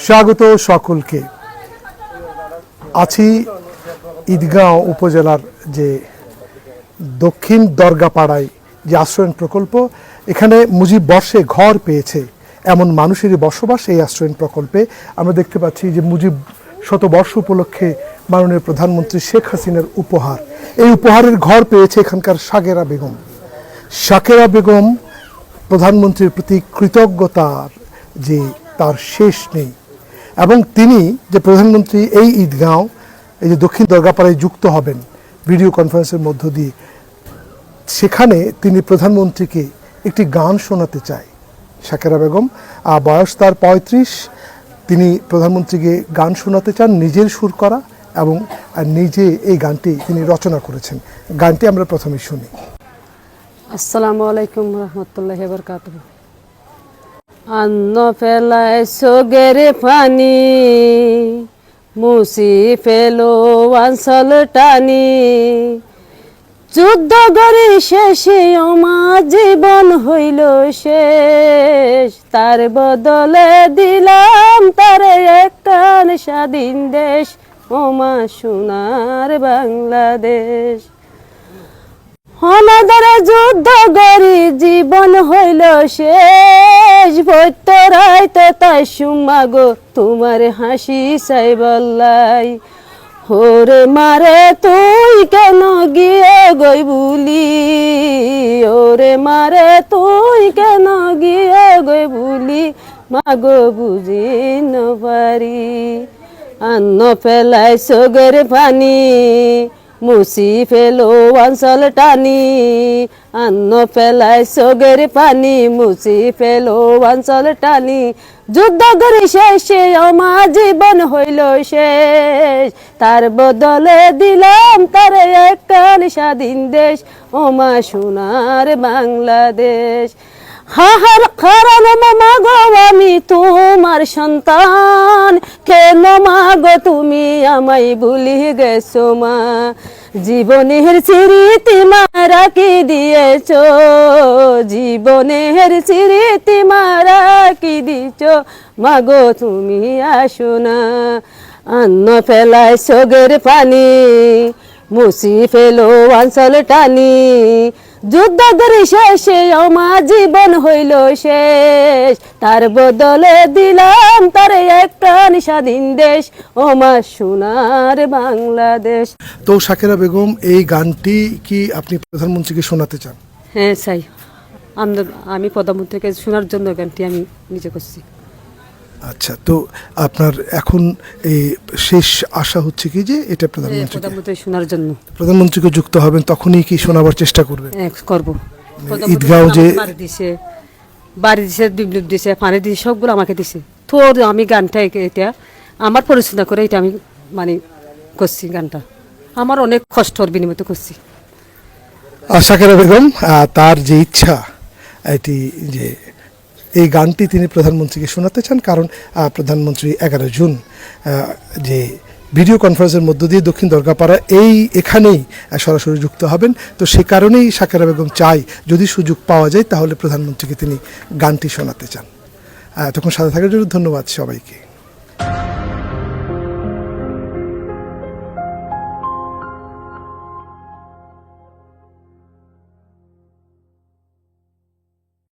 স্বাগত সকলকে। আছি ঈদগাঁও উপজেলার যে দক্ষিণ দরগাপাড়ায় যে আশ্রয়ণ প্রকল্প, এখানে মুজিব বর্ষে ঘর পেয়েছে এমন মানুষেরই বসবাস এই আশ্রয়ণ প্রকল্পে। আমরা দেখতে পাচ্ছি যে মুজিব শতবর্ষ উপলক্ষে মাননীয় প্রধানমন্ত্রী শেখ হাসিনার উপহার, এই উপহারের ঘর পেয়েছে এখানকার সাকেরা বেগম। সাকেরা বেগম প্রধানমন্ত্রীর প্রতি কৃতজ্ঞতার যে তার শেষ নেই, এবং তিনি যে প্রধানমন্ত্রী এই ঈদগাঁও এই যে দক্ষিণ দরগাপাড়ায় যুক্ত হবেন ভিডিও কনফারেন্সের মধ্য দিয়ে, সেখানে তিনি প্রধানমন্ত্রীকে একটি গান শোনাতে চায়। সাকেরা বেগম বয়স তার ৩৫, তিনি প্রধানমন্ত্রীকে গান শোনাতে চান, নিজের সুর করা এবং নিজে এই গানটি তিনি রচনা করেছেন। গানটি আমরা প্রথমে শুনি। আসসালামু আলাইকুম রহমতুল্লাহি ওয়া বারাকাতুহু। আন্ন ফেলায় সোগের পানি, মুসি ফেলো আনসল টানি, যুদ্ধ গরি শেষে আমার জীবন হইল শেষ, তার বদলে দিলাম তারে একখান স্বাধীন দেশ, ওমা সোনার বাংলাদেশ। অনাদরে যুদ্ধ গরি জীবন হইল শেষ, ভৈতরাই তো তাই সুমাগো তোমার হাসি চাই বললাই, ওরে মারে তুই কেন গিয়ে গই বুলি, ওরে মারে তুই কেন গিয়ে গই বুলি, মাগো বুঝি ন পারি। আন্ন ফেলাই সোগের পানি, মুসি ফেলো অঞ্চল টানি, আন্ন ফেলাই সোগের পানি, মুসি ফেলো অঞ্চল টানি, যুদ্ধ গরি শেষে আমার জীবন হইল শেষ, তার বদলে দিলাম তার একখান স্বাধীন দেশ, ওমা সোনার বাংলাদেশ। হাহার কারণ মাগো আমি তোমার সন্তান, কেন মাগো তুমি আমায় ভুলি গেছো মা, জীবনের স্মৃতি মা রাখি দিয়েছ, জীবনের স্মৃতি মা রাখি দিছ, মাগো তুমি আসো না। আন্ন ফেলায় সোগের পানি, মুসি ফেলো অঞ্চল টানি, যুদ্ধ গরি শেষে আমার জীবন হইল শেষ, তার বদলে দিলাম তার একখান স্বাধীন দেশ, ওমা সোনার বাংলাদেশ। তো সাকেরা বেগম, এই গানটি কি আপনি প্রধানমন্ত্রীকে শোনাতে চান? হ্যাঁ চাই, আমি প্রধানমন্ত্রীকে শোনার জন্য গানটি আমি নিজে করছি। আচ্ছা, তো আপনার এখন এই শেষ আশা হচ্ছে কি যে এটা প্রধানমন্ত্রী শোনার জন্য প্রধানমন্ত্রীকে যুক্ত হবেন, তখনই কি শোনাবার চেষ্টা করবেন? করব। ঈদগাঁও যে বাড়ি দিছে, বিপ্লব দিছে, পানি দিছে, সবগুলো আমাকে দিছে, তো আমি গানটা এটা আমার পরিচালনা করে এটা আমি মানে করছি। গানটা আমার অনেক কষ্টর বিনিময়ে করছি। সাকেরা বেগম তার যে ইচ্ছা এটি যে এই গানটি তিনি প্রধানমন্ত্রীকে শোনাতে চান, কারণ প্রধানমন্ত্রী 11 জুন যে ভিডিও কনফারেন্সের মধ্য দিয়ে দক্ষিণ দরগাপাড়া এখানেই সরাসরি যুক্ত হবেন। তো সে কারণেই সাকেরা বেগম চাই যদি সুযোগ পাওয়া যায় তাহলে প্রধানমন্ত্রীকে তিনি গানটি শোনাতে চান। তখন সাথে থাকার জন্য ধন্যবাদ সবাইকে।